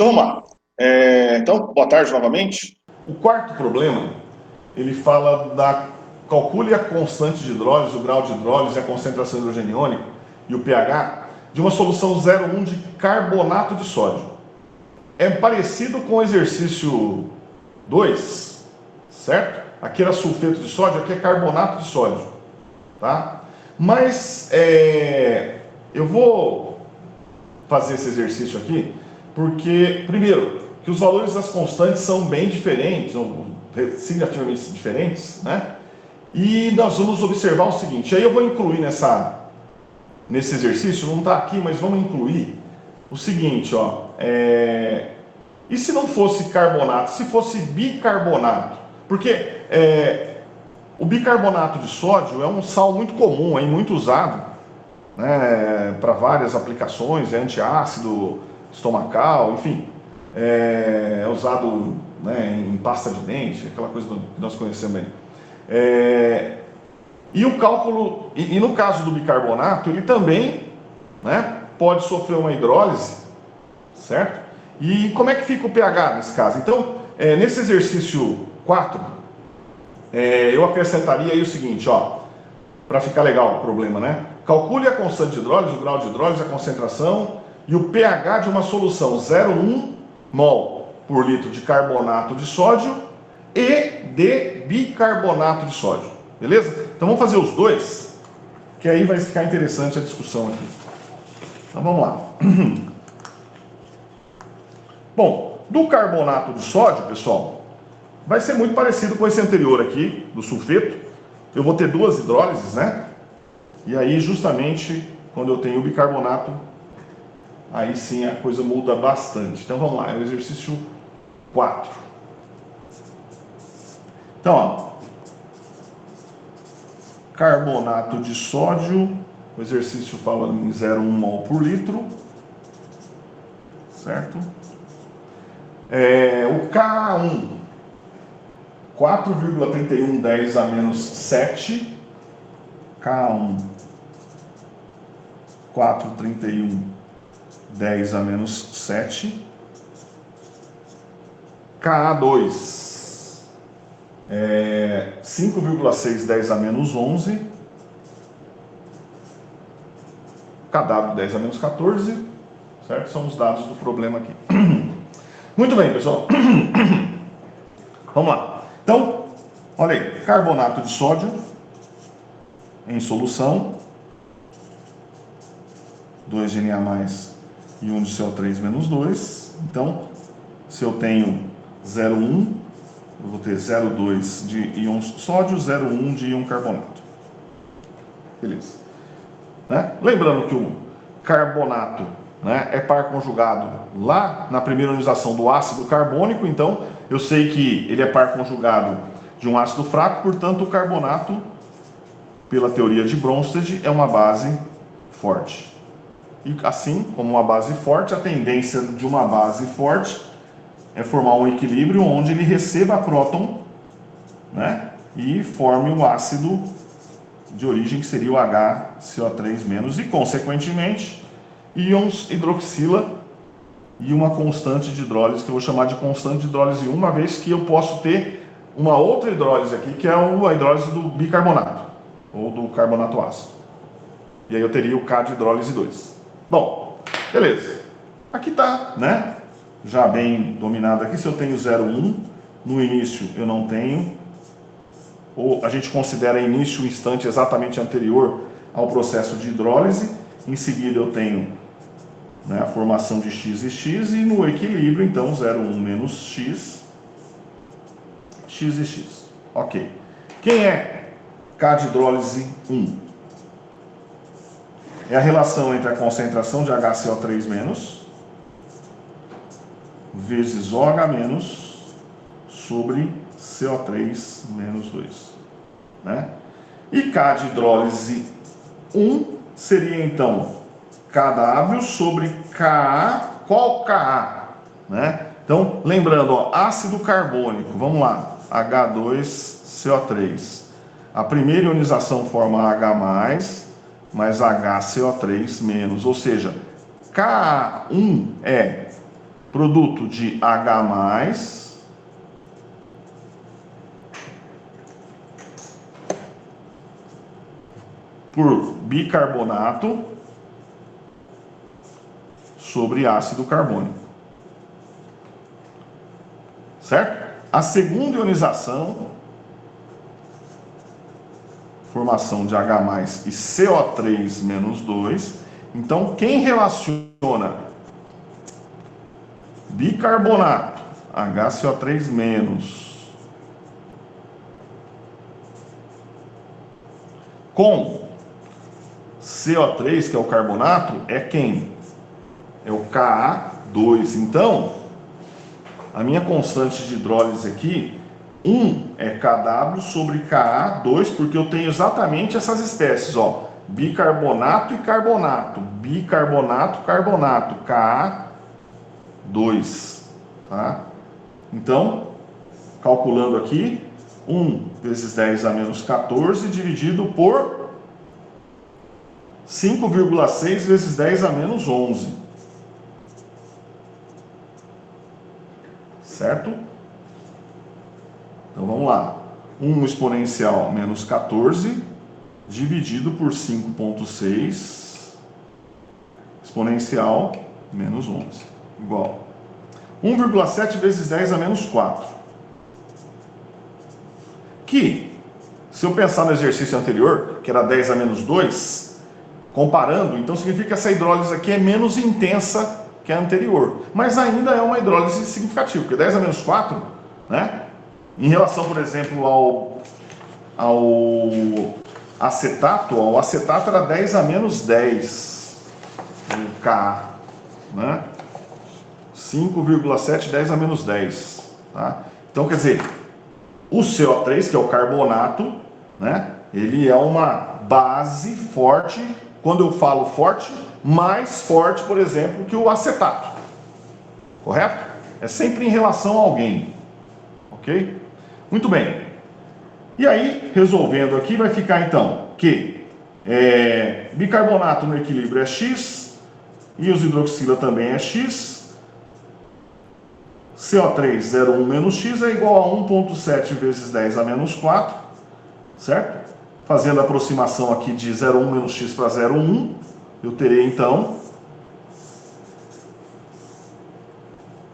Então vamos lá. Então, boa tarde novamente. O quarto problema, ele fala calcule a constante de hidrólise, o grau de hidrólise, a concentração de hidrogênio iônico e o pH de uma solução 0,1 de carbonato de sódio. É parecido com o exercício 2, certo? Aqui era sulfeto de sódio, aqui é carbonato de sódio, tá? Mas eu vou fazer esse exercício aqui porque, primeiro, que os valores das constantes são bem diferentes, ou significativamente diferentes, né? E nós vamos observar o seguinte, aí eu vou incluir nesse exercício, não está aqui, mas vamos incluir o seguinte, ó, e se não fosse carbonato, se fosse bicarbonato? Porque o bicarbonato de sódio é um sal muito comum, muito usado, né, para várias aplicações, é antiácido estomacal, enfim, é usado, né, em pasta de dente, aquela coisa que nós conhecemos bem. E o cálculo, e no caso do bicarbonato, ele também, né, pode sofrer uma hidrólise, certo? E como é que fica o pH nesse caso? Então, nesse exercício 4, eu acrescentaria aí o seguinte, ó, para ficar legal o problema, né? Calcule a constante de hidrólise, o grau de hidrólise, a concentração e o pH de uma solução 0,1 mol por litro de carbonato de sódio e de bicarbonato de sódio. Beleza? Então vamos fazer os dois, que aí vai ficar interessante a discussão aqui. Então vamos lá. Bom, do carbonato de sódio, pessoal, vai ser muito parecido com esse anterior aqui, do sulfeto. Eu vou ter duas hidrólises, né? E aí, justamente, quando eu tenho o bicarbonato, aí sim a coisa muda bastante. Então vamos lá, é o exercício 4. Então, ó, carbonato de sódio, o exercício fala em 0,1 mol por litro, certo? O Ka1, 4,3110 a menos 7, Ka1, 4,3110 a menos 7, Ka2, 5,610 a menos 11, KW 10 a menos 14, certo? São os dados do problema aqui. Muito bem, pessoal. Vamos lá. Então, olha aí, carbonato de sódio em solução, 2 de Na e 1 de CO3 menos 2. Então, se eu tenho 0,1, eu vou ter 0,2 de íon sódio, 0,1 de íon carbonato. Beleza. Né? Lembrando que o carbonato, né, é par conjugado lá na primeira ionização do ácido carbônico, então eu sei que ele é par conjugado de um ácido fraco, portanto o carbonato, pela teoria de Bronsted, é uma base forte. E assim como uma base forte, a tendência de uma base forte é formar um equilíbrio onde ele receba próton, né, e forme o ácido de origem, que seria o HCO3-, e consequentemente íons hidroxila e uma constante de hidrólise, que eu vou chamar de constante de hidrólise 1, uma vez que eu posso ter uma outra hidrólise aqui, que é a hidrólise do bicarbonato, ou do carbonato ácido. E aí eu teria o K de hidrólise 2. Bom, beleza. Aqui está, né? Já bem dominado aqui. Se eu tenho 0,1, no início eu não tenho, ou a gente considera início o instante exatamente anterior ao processo de hidrólise. Em seguida eu tenho, né, a formação de X e X, e no equilíbrio, então, 0,1 menos X, X e X. Ok. Quem é K de hidrólise 1? É a relação entre a concentração de HCO3- vezes OH- sobre CO3-2. Né? E K de hidrólise 1 seria, então, KW sobre Ka. Qual Ka? Né? Então, lembrando, ó, ácido carbônico, vamos lá, H2CO3. A primeira ionização forma H+, mais HCO3-, ou seja, Ka1 é produto de H+, por bicarbonato sobre ácido carbônico. Certo? A segunda ionização, formação de H+ e CO3-2. Então, quem relaciona bicarbonato, HCO3- com CO3, que é o carbonato, é quem? É o Ka2. Então, a minha constante de hidrólise aqui, 1 é Kw sobre Ka2, porque eu tenho exatamente essas espécies, ó, bicarbonato e carbonato, bicarbonato, carbonato, Ka2, tá? Então, calculando aqui, 1 vezes 10 a menos 14 dividido por 5,6 vezes 10 a menos 11. Certo? Então vamos lá. 1 exponencial menos 14 dividido por 5,6 exponencial menos 11 igual 1,7 vezes 10 a menos 4. Que, se eu pensar no exercício anterior, que era 10 a menos 2, comparando, então significa que essa hidrólise aqui é menos intensa que a anterior, mas ainda é uma hidrólise significativa, porque 10 a menos 4, né? Em relação, por exemplo, ao acetato, o acetato era 10 a menos 10, o Ka, né? 5,7, 10 a menos 10, tá? Então, quer dizer, o CO3, que é o carbonato, né? Ele é uma base forte. Quando eu falo forte, mais forte, por exemplo, que o acetato. Correto? É sempre em relação a alguém. Ok? Muito bem. E aí, resolvendo aqui, vai ficar então que bicarbonato no equilíbrio é X, e os hidroxila também é X. CO3, 0,1 menos X é igual a 1,7 vezes 10 a menos 4. Certo? Fazendo a aproximação aqui de 0,1 menos X para 0,1, eu terei então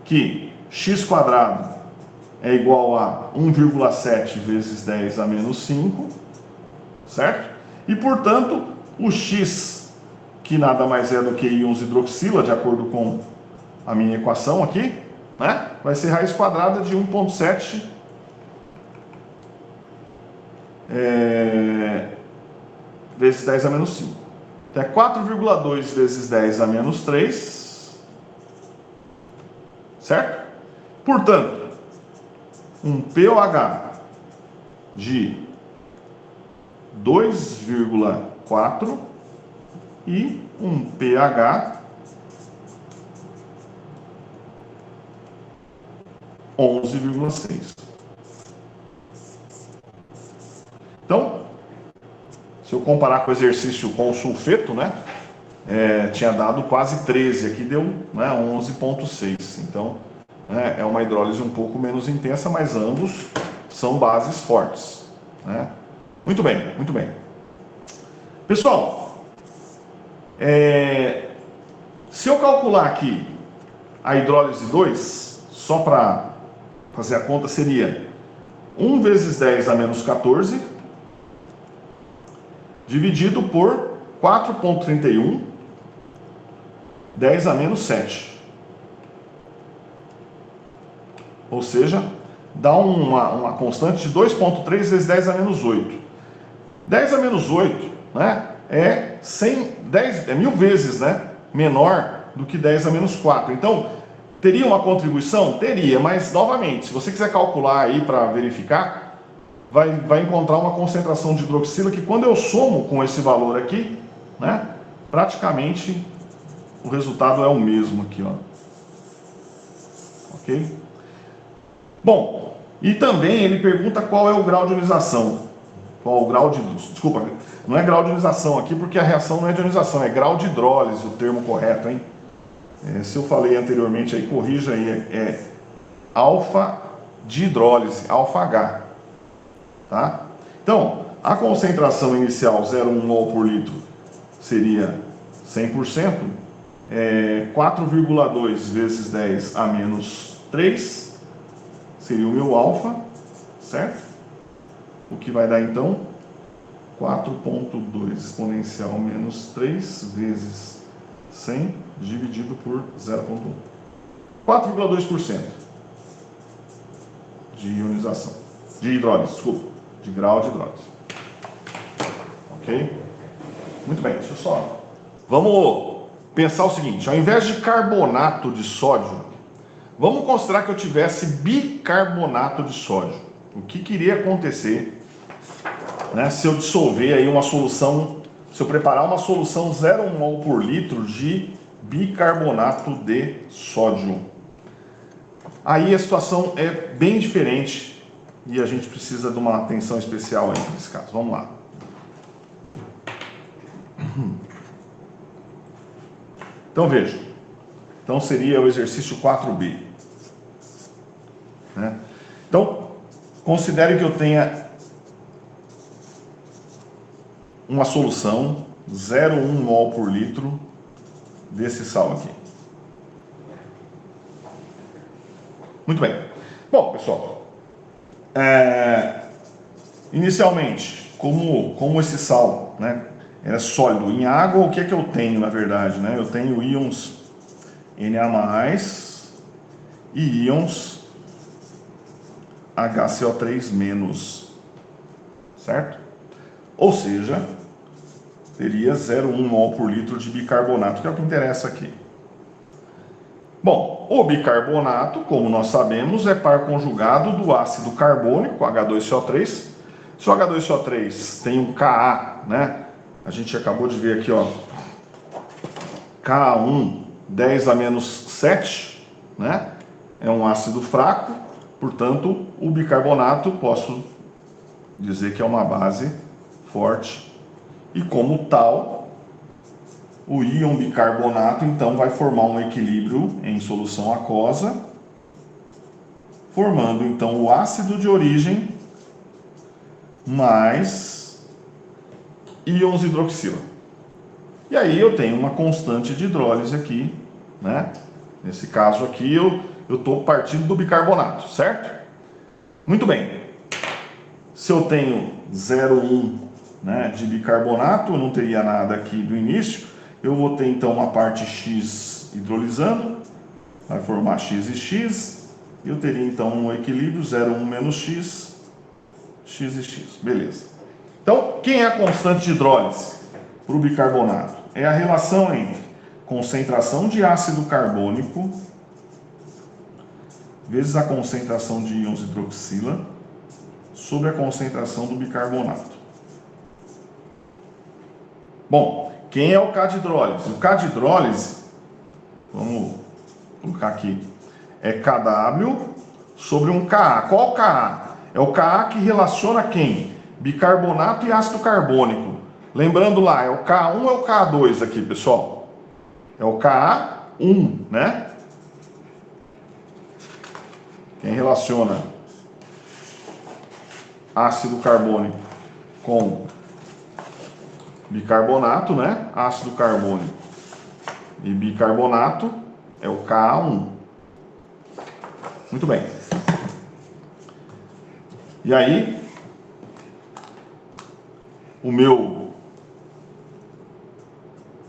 que x² é igual a 1,7 vezes 10 a menos 5, certo? E, portanto, o x, que nada mais é do que íons hidroxila, de acordo com a minha equação aqui, né? Vai ser raiz quadrada de 1,7 vezes 10 a menos 5. Então, é 4,2 vezes 10 a menos 3, certo? Portanto, um pOH de 2,4 e um pH 11,6. Então, se eu comparar com o exercício com o sulfeto, né, tinha dado quase 13, aqui deu, né, 11,6. Então, é uma hidrólise um pouco menos intensa, mas ambos são bases fortes, né? Muito bem, muito bem. Pessoal, se eu calcular aqui a hidrólise 2, só para fazer a conta, seria 1 vezes 10 a menos 14, dividido por 4,31, 10 a menos 7. Ou seja, dá uma constante de 2,3 vezes 10 a menos 8. 10 a menos 8, né, é 1000 vezes, né, menor do que 10 a menos 4. Então, teria uma contribuição? Teria, mas, novamente, se você quiser calcular aí para verificar, vai encontrar uma concentração de hidroxila que, quando eu somo com esse valor aqui, né, praticamente o resultado é o mesmo aqui, ó. Ok? Bom, e também ele pergunta qual é o grau de ionização. Qual o grau de... Desculpa, não é grau de ionização aqui, porque a reação não é de ionização, é grau de hidrólise, o termo correto, hein? Se eu falei anteriormente, aí corrija aí, alfa de hidrólise, alfa H. Tá? Então, a concentração inicial 0,1 mol por litro seria 100%, 4,2 vezes 10 a menos 3 seria o meu alfa, certo? O que vai dar então 4,2 exponencial menos 3 vezes 100 dividido por 0,1. 4,2% de ionização, de hidrólise, desculpa, de grau de hidrólise. Ok? Muito bem, deixa eu só. Vamos pensar o seguinte: ao invés de carbonato de sódio, vamos considerar que eu tivesse bicarbonato de sódio. O que iria acontecer, né, se eu dissolver aí uma solução, se eu preparar uma solução 0,1 mol por litro de bicarbonato de sódio? Aí a situação é bem diferente e a gente precisa de uma atenção especial aí nesse caso. Vamos lá. Então veja, então seria o exercício 4B. Né? Então, considere que eu tenha uma solução 0,1 mol por litro desse sal aqui. Muito bem. Bom, pessoal, inicialmente, como esse sal, né, é sólido em água, o que é que eu tenho, na verdade? Né? Eu tenho íons Na+, e íons HCO3-, certo? Ou seja, teria 0,1 mol por litro de bicarbonato, que é o que interessa aqui. Bom, o bicarbonato, como nós sabemos, é par conjugado do ácido carbônico, H2CO3. Se o H2CO3 tem um Ka, né? A gente acabou de ver aqui, ó, Ka1, 10 a menos 7, né? É um ácido fraco, portanto, o bicarbonato, posso dizer que é uma base forte. E como tal, o íon bicarbonato, então, vai formar um equilíbrio em solução aquosa, formando, então, o ácido de origem mais íons hidroxila. E aí eu tenho uma constante de hidrólise aqui, né? Nesse caso aqui, eu estou partindo do bicarbonato, certo? Muito bem. Se eu tenho 0,1, né, de bicarbonato, eu não teria nada aqui do início. Eu vou ter então uma parte X hidrolisando, vai formar X e X. Eu teria então um equilíbrio 0,1 menos X, X e X. Beleza. Então, quem é a constante de hidrólise para o bicarbonato? É a relação entre concentração de ácido carbônico vezes a concentração de íons hidroxila sobre a concentração do bicarbonato. Bom, quem é o K de hidrólise? O K de hidrólise, vamos colocar aqui, é KW sobre um Ka. Qual Ka? É o Ka que relaciona quem? Bicarbonato e ácido carbônico. Lembrando lá, é o Ka1 ou é o Ka2 aqui, pessoal? É o Ka1, né? Quem relaciona ácido carbônico com bicarbonato, né? Ácido carbônico e bicarbonato é o Ka1. Muito bem. E aí, o meu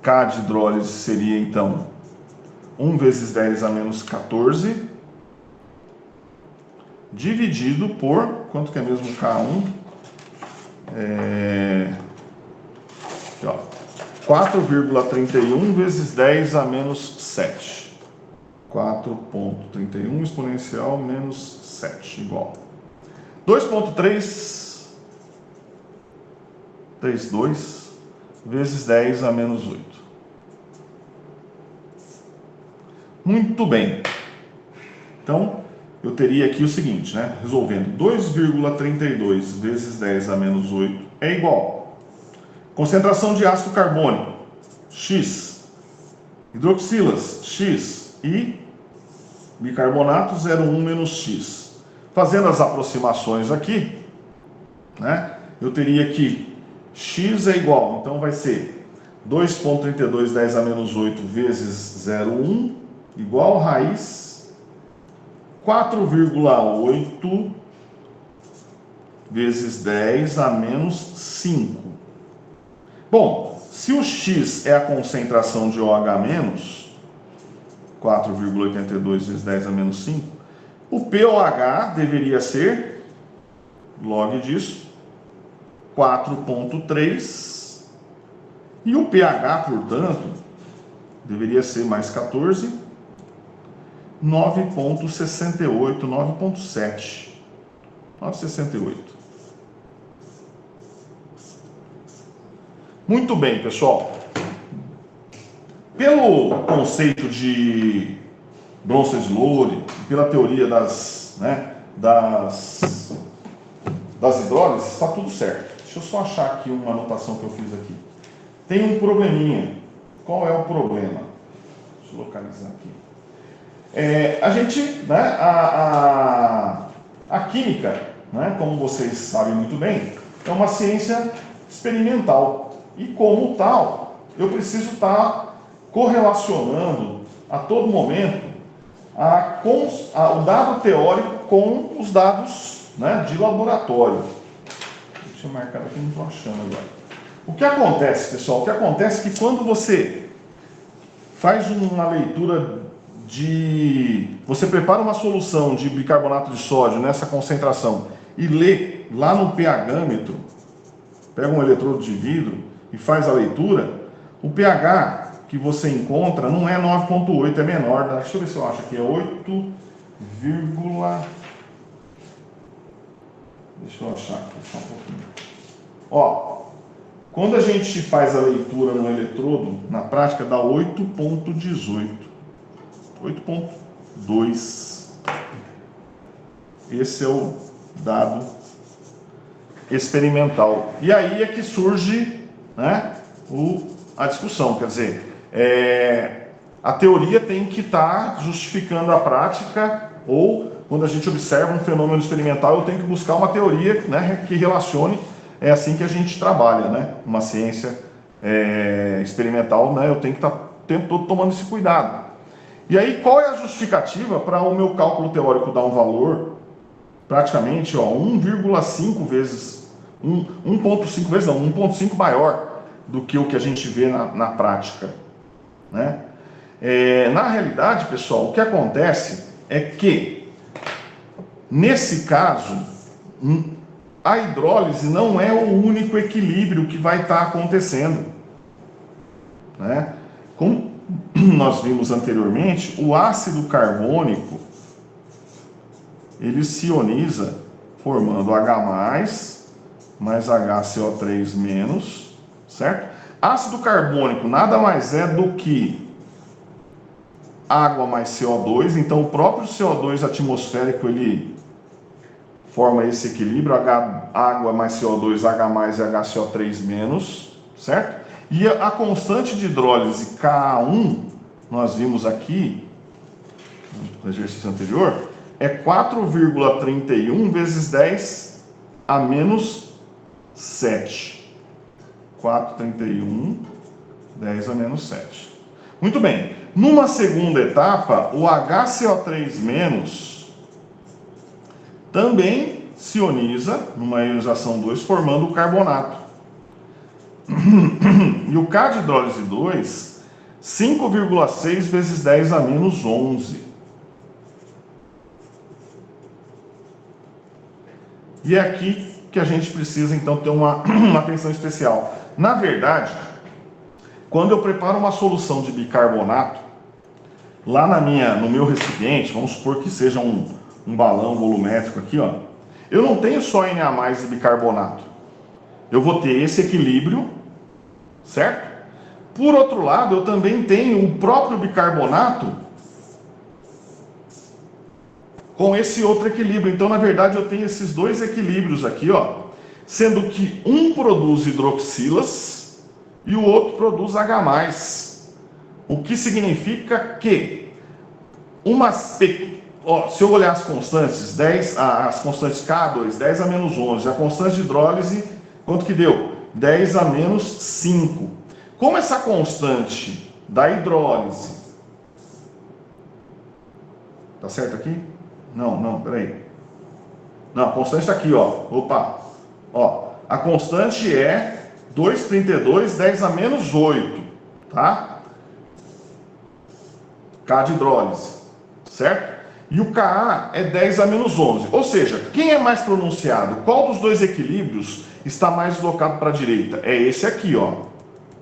K de hidrólise seria então 1 vezes 10 a menos 14 dividido por, quanto que é mesmo K1? Aqui, ó, 4,31 vezes 10 a menos 7. 4,31 exponencial menos 7, igual 2,332 vezes 10 a menos 8. Muito bem. Então, eu teria aqui o seguinte, né? Resolvendo, 2,32 vezes 10 a menos 8 é igual. Concentração de ácido carbônico, X, hidroxilas X e bicarbonato 0,1 menos X. Fazendo as aproximações aqui, né, eu teria que X é igual, então vai ser 2,32 10 a menos 8 vezes 0,1 igual raiz 4,8 vezes 10 a menos 5. Bom, se o X é a concentração de OH-, 4,82 vezes 10 a menos 5, o pOH deveria ser, log disso, 4,3, e o pH, portanto, deveria ser mais 14, 9,68, 9,7, 9,68. Muito bem, pessoal. Pelo conceito de Bronsted-Lowry, pela teoria das hidrólises, está tudo certo. Deixa eu só achar aqui uma anotação que eu fiz aqui. Tem um probleminha. Qual é o problema? Deixa eu localizar aqui. A gente, né, a química, né, como vocês sabem muito bem, é uma ciência experimental. E como tal, eu preciso estar correlacionando a todo momento o dado teórico com os dados, né, de laboratório. Deixa eu marcar aqui, não estou achando agora. O que acontece, pessoal? O que acontece é que quando você faz uma leitura você prepara uma solução de bicarbonato de sódio nessa concentração e lê lá no pH-metro, pega um eletrodo de vidro e faz a leitura, o pH que você encontra não é 9,8, é menor. Deixa eu ver se eu acho aqui, é 8, deixa eu achar aqui só um pouquinho. Ó, quando a gente faz a leitura no eletrodo, na prática dá 8,18. 8,2. Esse é o dado experimental. E aí é que surge, né, a discussão. Quer dizer, a teoria tem que estar justificando a prática, ou quando a gente observa um fenômeno experimental, eu tenho que buscar uma teoria, né, que relacione. É assim que a gente trabalha, né? Uma ciência experimental, né? Eu tenho que estar o tempo todo tomando esse cuidado. E aí, qual é a justificativa para o meu cálculo teórico dar um valor praticamente 1,5 vezes, 1,5 vezes não, 1,5 maior do que o que a gente vê na prática, né? Na realidade, pessoal, o que acontece é que, nesse caso, a hidrólise não é o único equilíbrio que vai estar acontecendo, né? Como nós vimos anteriormente, o ácido carbônico ele se ioniza formando H+, mais HCO3-, certo? Ácido carbônico nada mais é do que água mais CO2, então o próprio CO2 atmosférico ele forma esse equilíbrio, água mais CO2, H mais e HCO3-, certo? E a constante de hidrólise Ka1, nós vimos aqui, no exercício anterior, é 4,31 vezes 10 a menos 7. 4,31, 10 a menos 7. Muito bem. Numa segunda etapa, o HCO3- também se ioniza numa ionização 2, formando o carbonato. E o K de hidrólise 2, 5,6 vezes 10 a menos 11. E é aqui que a gente precisa, então, ter uma atenção especial. Na verdade, quando eu preparo uma solução de bicarbonato, lá no meu recipiente, vamos supor que seja um balão volumétrico aqui, ó, eu não tenho só Na+ e bicarbonato. Eu vou ter esse equilíbrio, certo? Por outro lado, eu também tenho o próprio bicarbonato com esse outro equilíbrio. Então, na verdade, eu tenho esses dois equilíbrios aqui, ó, sendo que um produz hidroxilas e o outro produz H+. O que significa que se eu olhar as constantes, as constantes K2, 10 a menos 11, a constante de hidrólise, quanto que deu? 10 a menos 5. Como essa constante da hidrólise, tá certo aqui? Não, peraí. Não, a constante está aqui, ó. Opa, ó. A constante é 2,32, 10 a menos 8, tá? K de hidrólise, certo? E o Ka é 10 a menos 11. Ou seja, quem é mais pronunciado? Qual dos dois equilíbrios está mais deslocado para a direita? É esse aqui, ó.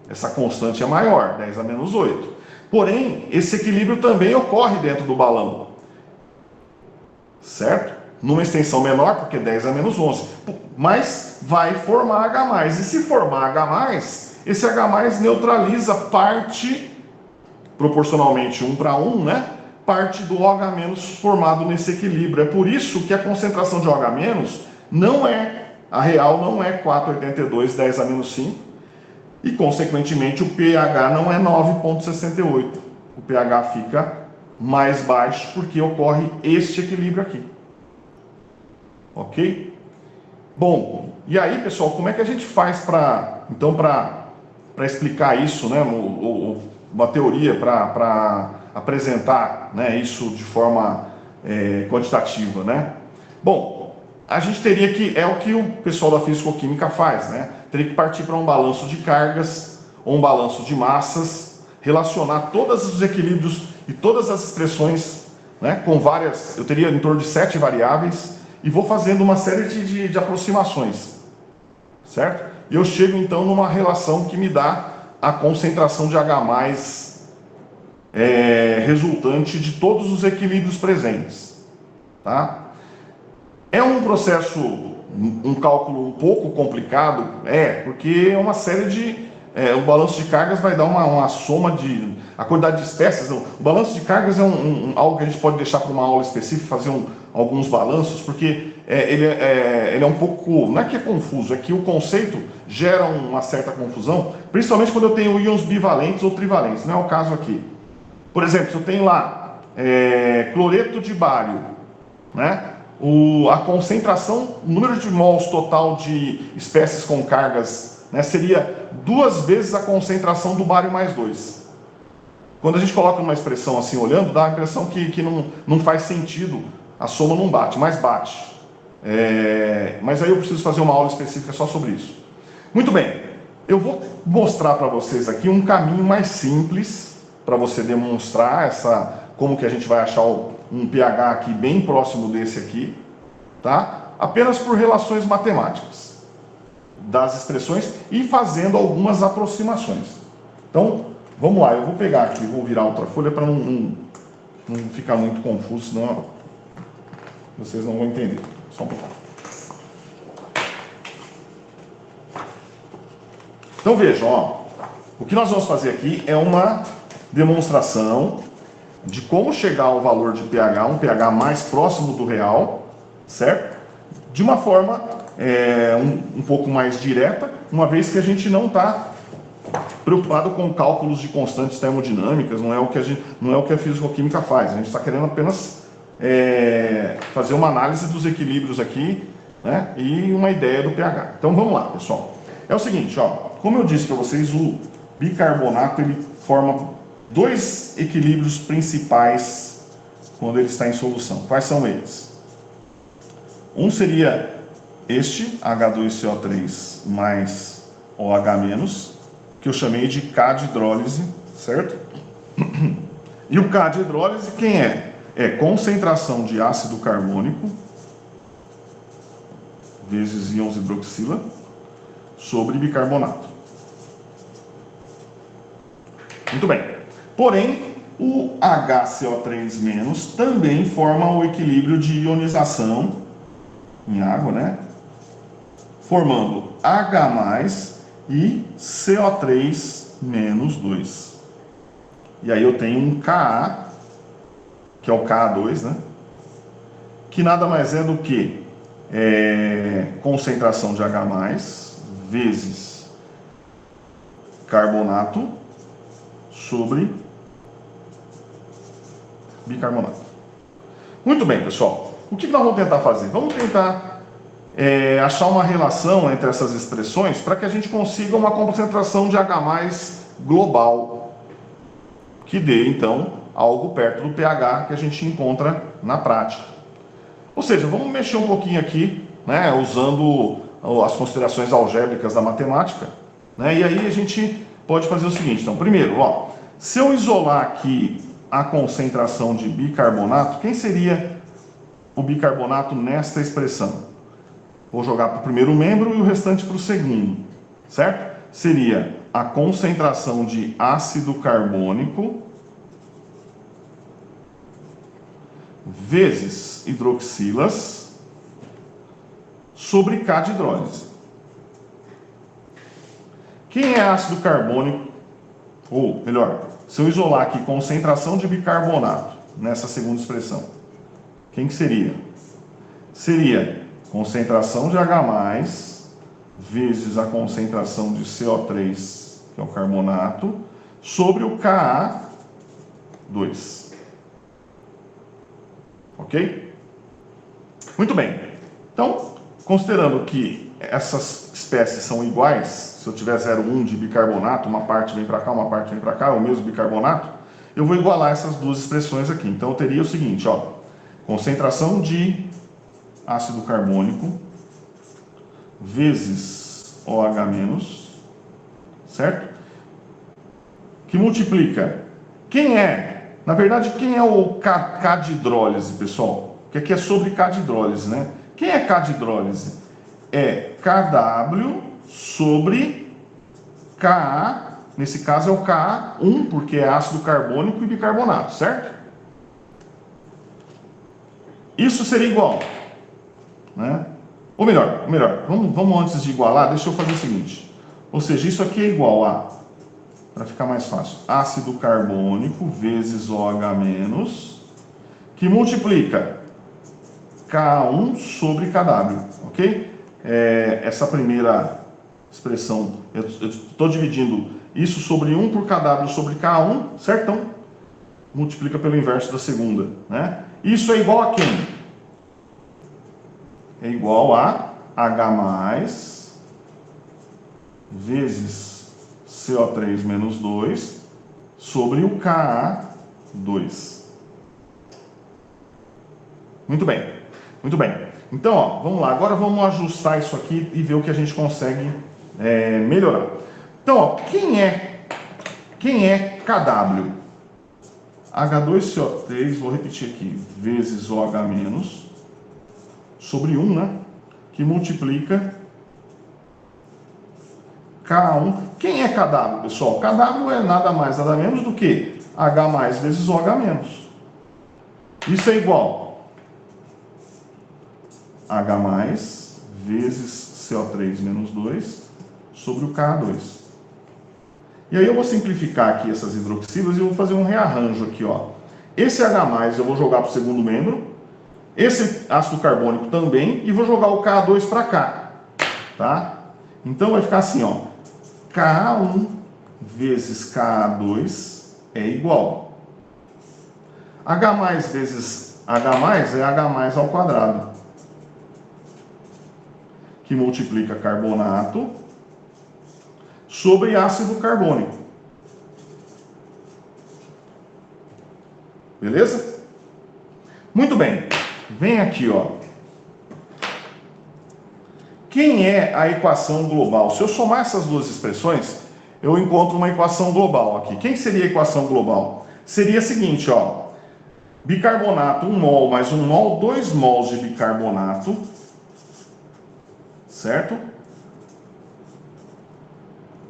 Essa constante é maior, 10 a menos 8. Porém, esse equilíbrio também ocorre dentro do balão, certo? Numa extensão menor, porque 10 a menos 11. Mas vai formar H+. E se formar H+, esse H+, neutraliza parte, proporcionalmente 1 para 1, né? Parte do OH- formado nesse equilíbrio. É por isso que a concentração de OH- a real não é 4,82, 10 a menos 5. E, consequentemente, o pH não é 9,68. O pH fica mais baixo porque ocorre este equilíbrio aqui. Ok? Bom, e aí, pessoal, como é que a gente faz para explicar isso, né? Uma teoria para apresentar, né, isso de forma quantitativa, né? Bom, a gente teria que, é o que o pessoal da físico-química faz, né? Teria que partir para um balanço de cargas ou um balanço de massas, relacionar todos os equilíbrios e todas as expressões, né, com várias, eu teria em torno de 7 variáveis, e vou fazendo uma série de aproximações, certo? E eu chego então numa relação que me dá a concentração de H+, resultante de todos os equilíbrios presentes, tá? É um processo, um cálculo um pouco complicado, porque é uma série de... o balanço de cargas vai dar uma soma de... a quantidade de espécies. O balanço de cargas é algo que a gente pode deixar para uma aula específica, fazer alguns balanços, porque ele é um pouco... não é que é confuso, é que o conceito gera uma certa confusão, principalmente quando eu tenho íons bivalentes ou trivalentes. Não é o caso aqui. Por exemplo, se eu tenho lá cloreto de bário, né? A concentração, o número de mols total de espécies com cargas, né, seria 2 vezes a concentração do bário mais 2. Quando a gente coloca uma expressão assim olhando, dá a impressão que não faz sentido, a soma não bate, mas bate. Mas aí eu preciso fazer uma aula específica só sobre isso. Muito bem, eu vou mostrar para vocês aqui um caminho mais simples para você demonstrar como que a gente vai achar um pH aqui bem próximo desse aqui, tá? Apenas por relações matemáticas das expressões e fazendo algumas aproximações. Então, vamos lá, eu vou pegar aqui, vou virar outra folha para não ficar muito confuso, senão vocês não vão entender. Só um pouquinho. Então vejam, ó, o que nós vamos fazer aqui é uma demonstração de como chegar ao valor de pH, um pH mais próximo do real, certo? De uma forma um pouco mais direta, uma vez que a gente não está preocupado com cálculos de constantes termodinâmicas, não é o que a físico-química faz. A gente está querendo apenas fazer uma análise dos equilíbrios aqui, né, e uma ideia do pH. Então vamos lá, pessoal. É o seguinte, ó, como eu disse para vocês, o bicarbonato ele forma 2 equilíbrios principais quando ele está em solução. Quais são eles? Um seria este, H2CO3 mais OH-, que eu chamei de K de hidrólise, certo? E o K de hidrólise, quem é? É concentração de ácido carbônico vezes íons hidroxila sobre bicarbonato. Muito bem. Porém, o HCO3- também forma o equilíbrio de ionização em água, né? Formando H+ e CO3-2. E aí eu tenho um Ka, que é o Ka2, né? Que nada mais é do que concentração de H+ vezes carbonato sobre bicarbonato. Muito bem, pessoal. O que nós vamos tentar fazer? Vamos tentar achar uma relação entre essas expressões para que a gente consiga uma concentração de H+ global, que dê, então, algo perto do pH que a gente encontra na prática. Ou seja, vamos mexer um pouquinho aqui, né, usando as considerações algébricas da matemática, né, e aí a gente pode fazer o seguinte. Então, primeiro, ó, se eu isolar aqui a concentração de bicarbonato, quem seria o bicarbonato nesta expressão? Vou jogar para o primeiro membro e o restante para o segundo, certo? Seria a concentração de ácido carbônico vezes hidroxilas sobre K de hidrólise. Quem é ácido carbônico? Ou, melhor, se eu isolar aqui concentração de bicarbonato nessa segunda expressão, quem que seria? Seria concentração de H+, vezes a concentração de CO3, que é o carbonato, sobre o Ka2. Ok? Muito bem. Então, considerando que essas espécies são iguais, se eu tiver 0,1 de bicarbonato, uma parte vem para cá, uma parte vem para cá, é o mesmo bicarbonato, eu vou igualar essas duas expressões aqui. Então, eu teria o seguinte, ó, concentração de ácido carbônico vezes OH-, certo? Que multiplica. Quem é? Na verdade, quem é o K de hidrólise, pessoal? Que aqui é sobre K de hidrólise, né? Quem é K de hidrólise? É KW sobre Ka, nesse caso é o Ka1, porque é ácido carbônico e bicarbonato, certo? Isso seria igual, né? Ou melhor, vamos antes de igualar, deixa eu fazer o seguinte. Ou seja, isso aqui é igual a, para ficar mais fácil, ácido carbônico vezes OH-, que multiplica K1 sobre KW, ok? Essa primeira expressão, eu estou dividindo isso sobre 1 por KW sobre K1, certo? Então, multiplica pelo inverso da segunda, né? Isso é igual a quem? É igual a H+ vezes CO3 menos 2 sobre o Ka2. Muito bem, muito bem. Então, ó, vamos lá. Agora vamos ajustar isso aqui e ver o que a gente consegue melhorar. Então, ó, quem é KW? H2CO3, vou repetir aqui, vezes OH- sobre 1, né? Que multiplica K1. Quem é KW, pessoal? KW é nada mais, nada menos do que H+ vezes OH-. Isso é igual a H+ vezes CO3 menos 2 sobre o Ka2. E aí eu vou simplificar aqui essas hidroxilas e eu vou fazer um rearranjo aqui, ó. Esse H+ eu vou jogar para o segundo membro, esse ácido carbônico também, e vou jogar o Ka2 para cá, tá? Então vai ficar assim, ó, Ka1 vezes Ka2 é igual. H+ vezes H+ é H+ ao quadrado, que multiplica carbonato sobre ácido carbônico. Beleza? Muito bem. Vem aqui, ó. Quem é a equação global? Se eu somar essas duas expressões, eu encontro uma equação global aqui. Quem seria a equação global? Seria a seguinte, ó. Bicarbonato 1 mol mais 1 mol, 2 mols de bicarbonato, certo?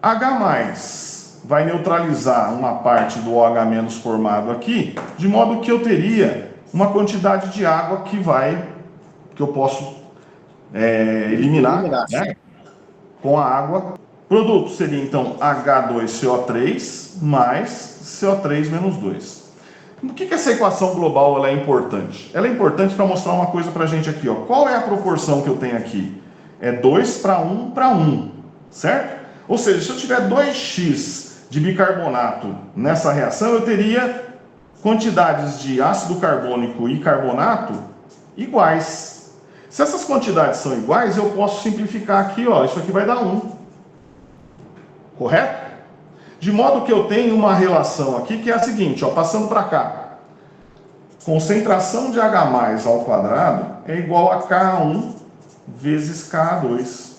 H+ vai neutralizar uma parte do OH- formado aqui, de modo que eu teria uma quantidade de água que eu posso eliminar, né, com a água. O produto seria então H2CO3 mais CO3 menos 2. Por que essa equação global ela é importante? Ela é importante para mostrar uma coisa para a gente aqui, ó. Qual é a proporção que eu tenho aqui? É 2 para 1 para 1, certo? Ou seja, se eu tiver 2x de bicarbonato nessa reação, eu teria quantidades de ácido carbônico e carbonato iguais. Se essas quantidades são iguais, eu posso simplificar aqui, ó, isso aqui vai dar 1. Correto? De modo que eu tenho uma relação aqui que é a seguinte, ó, passando para cá. Concentração de H+ ao quadrado é igual a K1 vezes K2.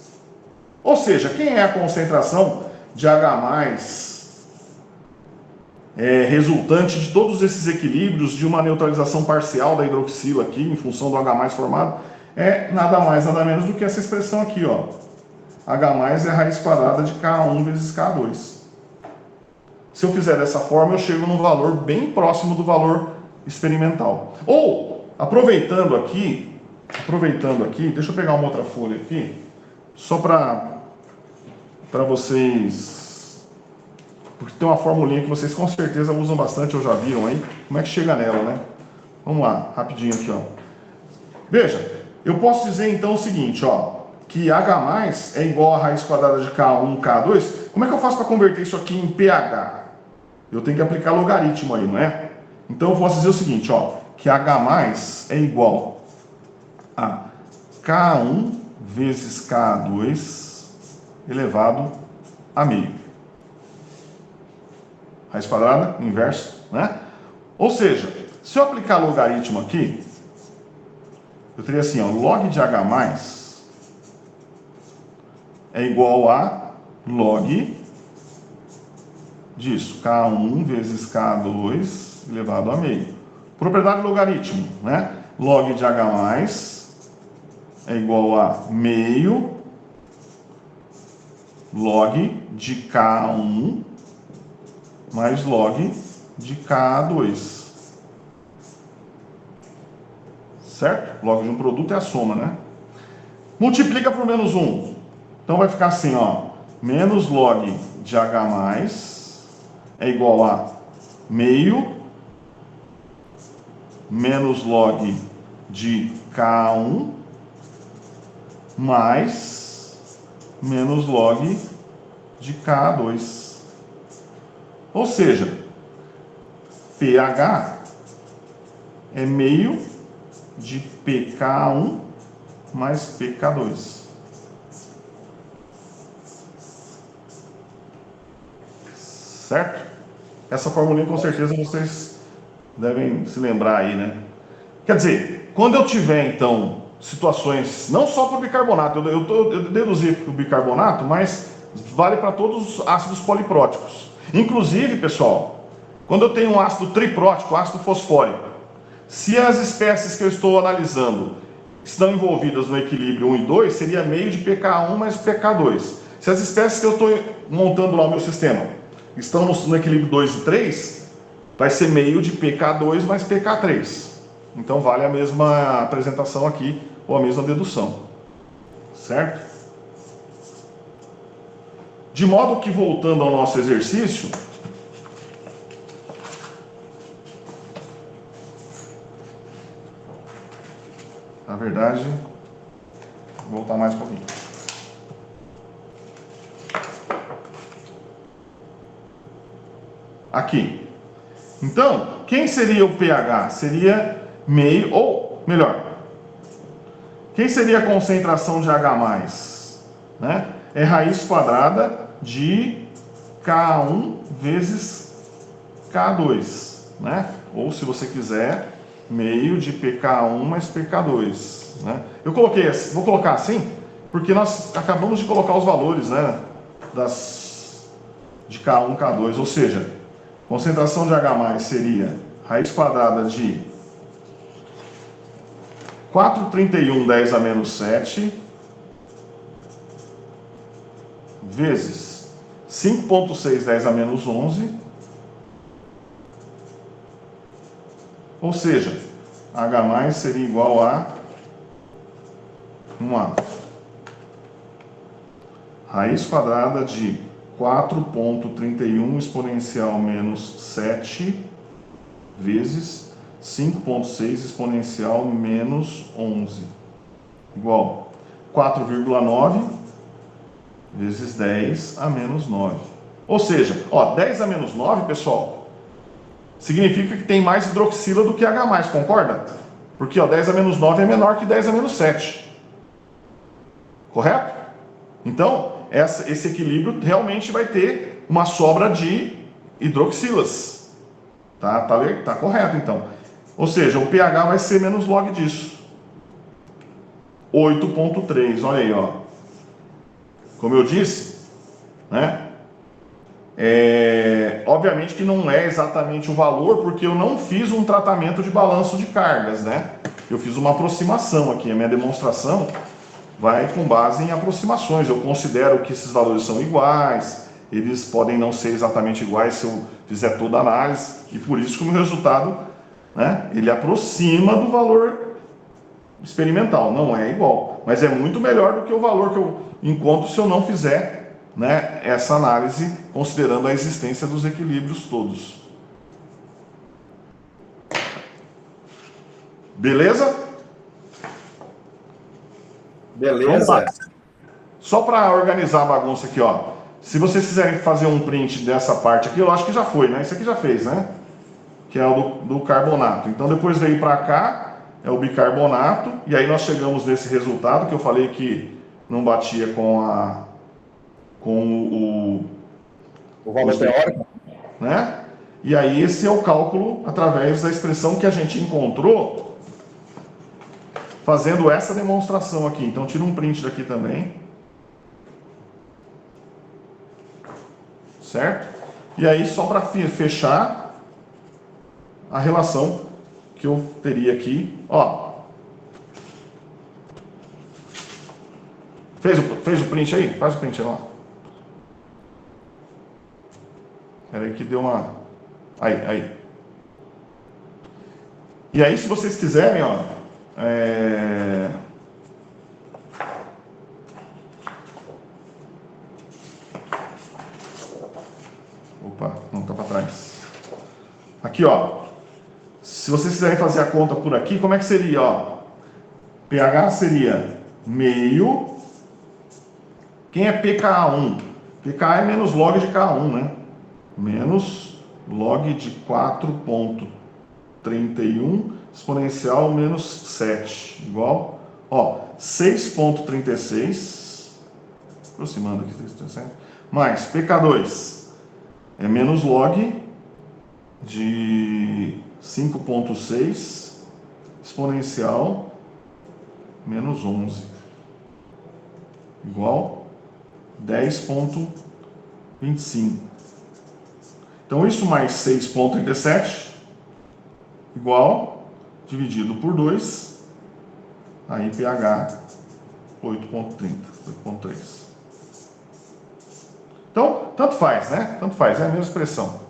Ou seja, quem é a concentração de H+ resultante de todos esses equilíbrios de uma neutralização parcial da hidroxila aqui, em função do H+ formado, é nada mais, nada menos do que essa expressão aqui, ó. H+ é a raiz quadrada de K1 vezes K2. Se eu fizer dessa forma, eu chego num valor bem próximo do valor experimental. Ou, aproveitando aqui, deixa eu pegar uma outra folha aqui, só para vocês, porque tem uma formulinha que vocês com certeza usam bastante, ou já viram aí. Como é que chega nela, né? Vamos lá, rapidinho aqui, ó. Veja, eu posso dizer então o seguinte, ó, que H+ é igual a raiz quadrada de K1, K2. Como é que eu faço para converter isso aqui em pH? Eu tenho que aplicar logaritmo aí, não é? Então eu posso dizer o seguinte, ó, que H+ é igual a K1 vezes K2 elevado a meio. Raiz quadrada, inverso, né? Ou seja, se eu aplicar logaritmo aqui, eu teria assim, ó, log de H+ é igual a log disso, K1 vezes K2 elevado a meio. Propriedade do logaritmo, né? Log de H+ é igual a meio log de K1 mais log de K2. Certo? Log de um produto é a soma, né? Multiplica por menos 1. Então vai ficar assim, ó. Menos log de H+ é igual a meio menos log de K1 mais menos log de K2. Ou seja, pH é meio de pK1 mais pK2. Certo? Essa formulinha com certeza vocês devem se lembrar aí, né? Quer dizer, quando eu tiver então situações, não só para o bicarbonato, eu deduzi para o bicarbonato, mas vale para todos os ácidos polipróticos. Inclusive, pessoal, quando eu tenho um ácido triprótico, ácido fosfórico, se as espécies que eu estou analisando estão envolvidas no equilíbrio 1 e 2, seria meio de pK1 mais pK2. Se as espécies que eu estou montando lá no meu sistema estão no equilíbrio 2 e 3, vai ser meio de pK2 mais pK3. Então vale a mesma apresentação aqui, ou a mesma dedução. Certo? De modo que, voltando ao nosso exercício, na verdade, vou voltar mais um pouquinho. Aqui. Então, quem seria o pH? Seria meio, ou melhor, quem seria a concentração de H+, né? É raiz quadrada de K1 vezes K2, né? Ou, se você quiser, meio de pK1 mais pK2, né? Eu coloquei assim, vou colocar assim, porque nós acabamos de colocar os valores, né, de K1, K2, ou seja, concentração de H+ seria raiz quadrada de 4,31 10 a menos 7 vezes 5,6 10 a menos 11, ou seja, H+ seria igual a uma raiz quadrada de 4,31 exponencial menos 7 vezes 5,6 exponencial menos 11, igual 4,9 vezes 10 a menos 9. Ou seja, ó, 10 a menos 9, pessoal, significa que tem mais hidroxila do que H+, concorda? Porque ó, 10 a menos 9 é menor que 10 a menos 7. Correto? Então, esse equilíbrio realmente vai ter uma sobra de hidroxilas. Tá correto, então. Ou seja, o pH vai ser menos log disso. 8,3, olha aí, ó. Como eu disse, né? Obviamente que não é exatamente o valor, porque eu não fiz um tratamento de balanço de cargas, né? Eu fiz uma aproximação aqui, a minha demonstração vai com base em aproximações. Eu considero que esses valores são iguais, eles podem não ser exatamente iguais se eu fizer toda a análise, e por isso que o meu resultado, né, ele aproxima do valor experimental, não é igual, mas é muito melhor do que o valor que eu encontro se eu não fizer, né, essa análise considerando a existência dos equilíbrios todos. Beleza? Beleza. Só para organizar a bagunça aqui, ó. Se vocês quiserem fazer um print dessa parte aqui, eu acho que já foi, né? Isso aqui já fez, né? Que é o do carbonato. Então depois veio para cá, é o bicarbonato, e aí nós chegamos nesse resultado que eu falei que não batia com O valor teórico. né? E aí esse é o cálculo através da expressão que a gente encontrou fazendo essa demonstração aqui. Então tira um print daqui também. Certo? E aí só para fechar a relação que eu teria aqui, ó. Fez o print aí? Faz o print aí, ó. Espera aí que deu uma... Aí. E aí, se vocês quiserem, ó... Opa, não tá para trás. Aqui, ó. Se vocês quiserem fazer a conta por aqui, como é que seria, ó? pH seria meio... Quem é pKa1? pKa é menos log de K1, né? Menos log de 4,31 exponencial menos 7, igual, ó, 6,36, aproximando aqui, 3,37, mais pK2 é menos log de 5,6 exponencial menos 11, igual 10,25. Então, isso mais 6,37 igual, dividido por 2, aí pH 8,30, 8,3. Então, tanto faz, né? Tanto faz, é a mesma expressão.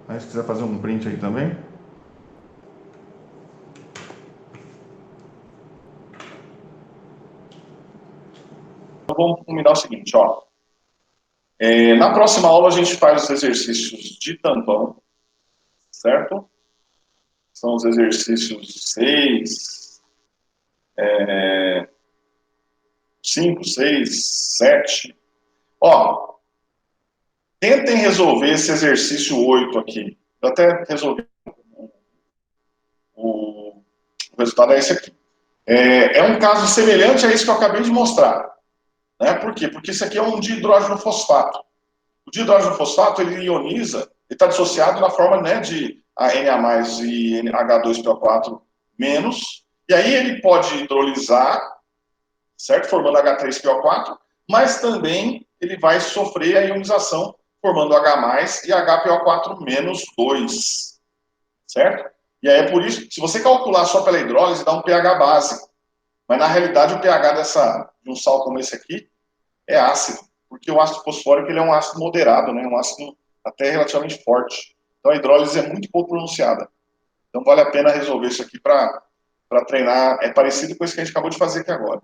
Aí, se quiser fazer um print aí também. Então, vamos combinar o seguinte, ó. Na próxima aula a gente faz os exercícios de tampão, certo? São os exercícios 6, 5, 6, 7. Ó, tentem resolver esse exercício 8 aqui. Eu até resolvi. O resultado é esse aqui. É um caso semelhante a esse que eu acabei de mostrar. Né? Por quê? Porque isso aqui é um dihidrógeno fosfato. O dihidrógeno fosfato, ele ioniza, ele está dissociado na forma, né, de Na+ e H2PO4-, e aí ele pode hidrolisar, certo? Formando H3PO4, mas também ele vai sofrer a ionização formando H+ e HPO4-2, certo? E aí é por isso, se você calcular só pela hidrólise, dá um pH básico, mas na realidade o pH de um sal como esse aqui é ácido, porque o ácido fosfórico ele é um ácido moderado, né? Um ácido até relativamente forte. Então a hidrólise é muito pouco pronunciada. Então vale a pena resolver isso aqui para treinar. É parecido com isso que a gente acabou de fazer aqui agora.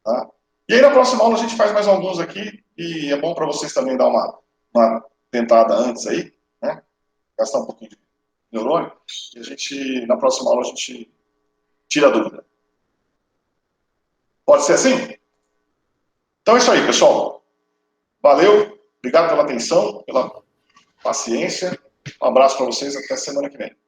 Tá? E aí na próxima aula a gente faz mais alguns aqui, e é bom para vocês também dar uma tentada antes aí, né? Gastar um pouquinho de neurônio, e na próxima aula a gente tira a dúvida. Pode ser assim? Então é isso aí, pessoal. Valeu, obrigado pela atenção, pela paciência. Um abraço para vocês, até semana que vem.